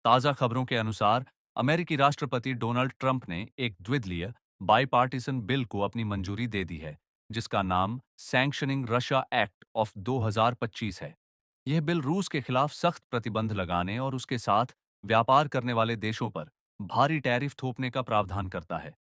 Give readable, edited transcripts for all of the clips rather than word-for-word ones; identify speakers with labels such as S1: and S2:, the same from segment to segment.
S1: ताज़ा खबरों के अनुसार अमेरिकी राष्ट्रपति डोनाल्ड ट्रंप ने एक द्विदलीय बाईपार्टीसन बिल को अपनी मंजूरी दे दी है, जिसका नाम सैंक्शनिंग रशिया एक्ट ऑफ 2025 है। यह बिल रूस के खिलाफ सख्त प्रतिबंध लगाने और उसके साथ व्यापार करने वाले देशों पर भारी टैरिफ थोपने का प्रावधान करता है।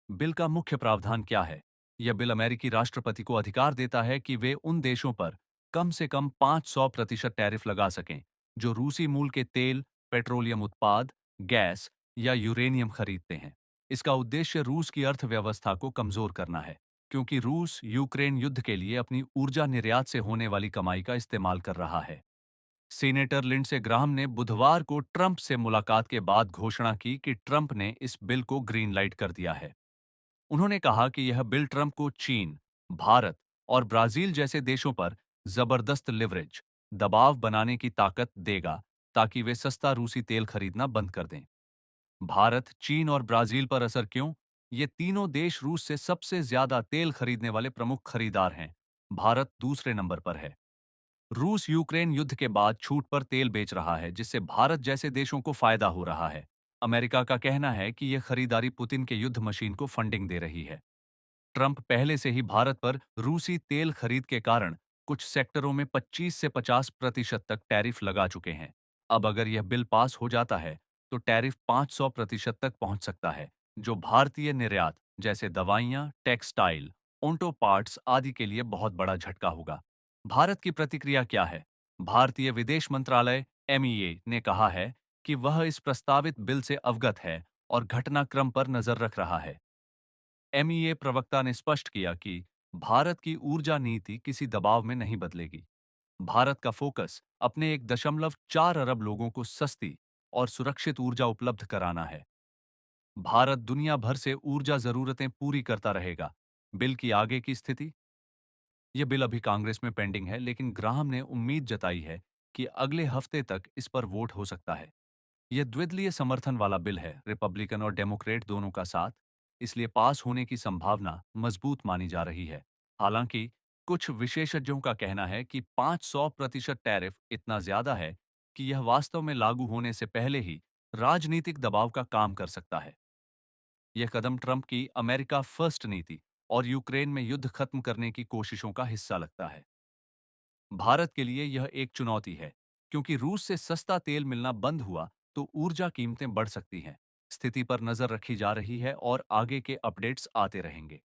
S1: बिल का मुख्य प्रावधान क्या है? यह बिल अमेरिकी राष्ट्रपति को अधिकार देता है कि वे उन देशों पर कम से कम 500% टैरिफ लगा सकें, जो रूसी मूल के तेल, पेट्रोलियम उत्पाद, गैस या यूरेनियम खरीदते हैं। इसका उद्देश्य रूस की अर्थव्यवस्था को कमजोर करना है, क्योंकि रूस यूक्रेन युद्ध के लिए अपनी ऊर्जा निर्यात से होने वाली कमाई का इस्तेमाल कर रहा है। सीनेटर लिंडसे ग्राहम ने बुधवार को ट्रंप से मुलाकात के बाद घोषणा की कि ट्रंप ने इस बिल को ग्रीन लाइट कर दिया है। उन्होंने कहा कि यह बिल ट्रंप को चीन, भारत और ब्राजील जैसे देशों पर जबरदस्त लिवरेज, दबाव बनाने की ताकत देगा, ताकि वे सस्ता रूसी तेल खरीदना बंद कर दें। भारत, चीन और ब्राजील पर असर क्यों? ये तीनों देश रूस से सबसे ज्यादा तेल खरीदने वाले प्रमुख खरीदार हैं। भारत दूसरे नंबर पर है। रूस यूक्रेन युद्ध के बाद छूट पर तेल बेच रहा है, जिससे भारत जैसे देशों को फायदा हो रहा है। अमेरिका का कहना है कि यह खरीदारी पुतिन के युद्ध मशीन को फंडिंग दे रही है। ट्रंप पहले से ही भारत पर रूसी तेल खरीद के कारण कुछ सेक्टरों में 25 से 50% तक टैरिफ लगा चुके हैं। अब अगर यह बिल पास हो जाता है, तो टैरिफ 500% तक पहुंच सकता है, जो भारतीय निर्यात जैसे दवाइयां, टेक्सटाइल, ऑटो पार्ट्स आदि के लिए बहुत बड़ा झटका होगा। भारत की प्रतिक्रिया क्या है? भारतीय विदेश मंत्रालय एमईए ने कहा है कि वह इस प्रस्तावित बिल से अवगत है और घटनाक्रम पर नजर रख रहा है। एमईए प्रवक्ता ने स्पष्ट किया कि भारत की ऊर्जा नीति किसी दबाव में नहीं बदलेगी। भारत का फोकस अपने 1.4 अरब लोगों को सस्ती और सुरक्षित ऊर्जा उपलब्ध कराना है। भारत दुनिया भर से ऊर्जा जरूरतें पूरी करता रहेगा। बिल की आगे की स्थिति? यह बिल अभी कांग्रेस में पेंडिंग है, लेकिन ग्राहम ने उम्मीद जताई है कि अगले हफ्ते तक इस पर वोट हो सकता है। यह द्विदलीय समर्थन वाला बिल है, रिपब्लिकन और डेमोक्रेट दोनों का साथ, इसलिए पास होने की संभावना मजबूत मानी जा रही है। हालांकि कुछ विशेषज्ञों का कहना है कि 500% टैरिफ इतना ज्यादा है कि यह वास्तव में लागू होने से पहले ही राजनीतिक दबाव का काम कर सकता है। यह कदम ट्रंप की अमेरिका फर्स्ट नीति और यूक्रेन में युद्ध खत्म करने की कोशिशों का हिस्सा लगता है। भारत के लिए यह एक चुनौती है, क्योंकि रूस से सस्ता तेल मिलना बंद हुआ तो ऊर्जा कीमतें बढ़ सकती हैं। स्थिति पर नजर रखी जा रही है और आगे के अपडेट्स आते रहेंगे।